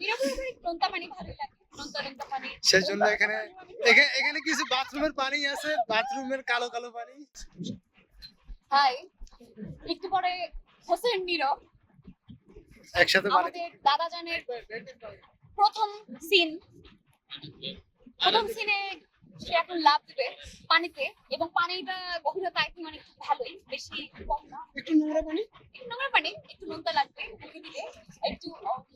নিরবতা নোনতা পানি ভালো লাগে। নোনতা নোনতা পানি। সেজন্য এখানে কিছু বাথরুমের পানি আছে, বাথরুমের কালো কালো পানি। হাই, একটু পরে হোসেন নীরব একসাথে পানি। আমাদের দাদাজানের প্রথম সিনে সে এখন লাভ দিবে পানিতে, এবং পানিটা গভীরতা আই থিঙ্ক অনেক ভালোই, বেশি কম না। একটু নোংরা পানি। একটু নোংরা পানি, একটু নোনতা লাগবে মুখে দিলে, একটু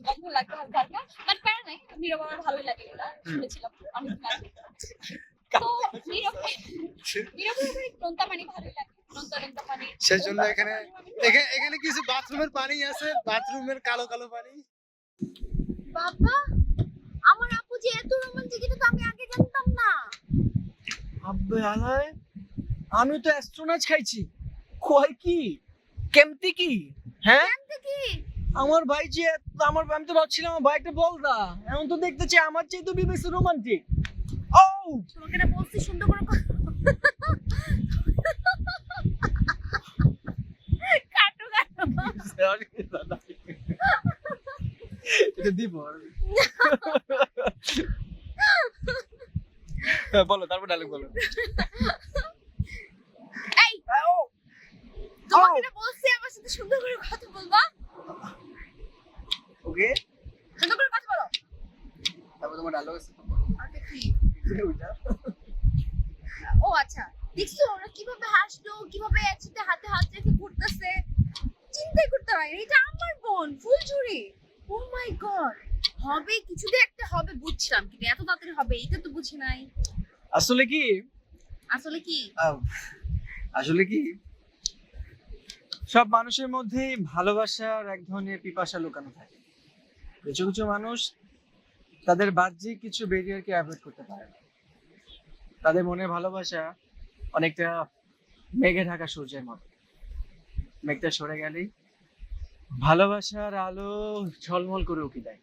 গন্ধ লাগবে হালকা হালকা, বাট প্যারা নাই। নীরব আমার ভালোই লাগে, এটা শুনেছিলাম অনেক লাগে। তো নীরব নোনতা পানি ভালোই লাগে। নোনতা নোনতা পানি। সেজন্য এখানে কিছু বাথরুমের পানি আছে, বাথরুমের কালো কালো পানি। বাবা, আমার আপু যে এত রোমান্টিক, এটা তো আমি আগে জানতাম না। আব্বে আলায়, আমি তো অ্যাস্ট্রোনাচ খাইছি। কয় কি কেমতি কি? হ্যাঁ, জানতে কি? আমার ভাই যে আমি তো ভাবছিলাম আমার ভাইটা বলদা, এখন তো দেখতেছি আমার চেয়ে তো বেশি রোমান্টিক। ও তোমাকে না বলছি সুন্দর করে কাটো কাটো। সরি দাদা, এটা দিব। হ্যাঁ, বলো, তারপর ডায়লগ বলো। এই, তোমাকে না বলছি আমার সাথে সুন্দর করে কথা বলবা। ওকে, সুন্দর করে কথা বলো। তারপর তোমার ডায়লগ আছে। আরে কি? ওইটা ও আচ্ছা, দেখছো ওরা কিভাবে হাসলো, কিভাবে একসাথে হাতে হাত রেখে ঘুরতেছে। চিন্তাই করতে পারি, এটা আমার বোন ফুলঝুরি। ও মাই গড, হবে কিছুতে একটা হবে বুঝছিলাম, কিন্তু এত তাড়াতাড়ি হবে এটা তো বুঝি নাই। আসলে কি আসলে কি? আসলে কি সব মানুষের মধ্যেই ভালোবাসার এক ধরনের পিপাসা লুকানো থাকে। কিছু কিছু মানুষ তাদের বাহ্যিক কিছু ব্যারিয়ারকে অ্যাভয়েড করতে পারে না। তাদের মনে ভালোবাসা অনেকটা মেঘে ঢাকা সূর্যের মতো। মেঘটা সরে গেলেই ভালোবাসার আলো ঝলমল করে উঠে দেয়।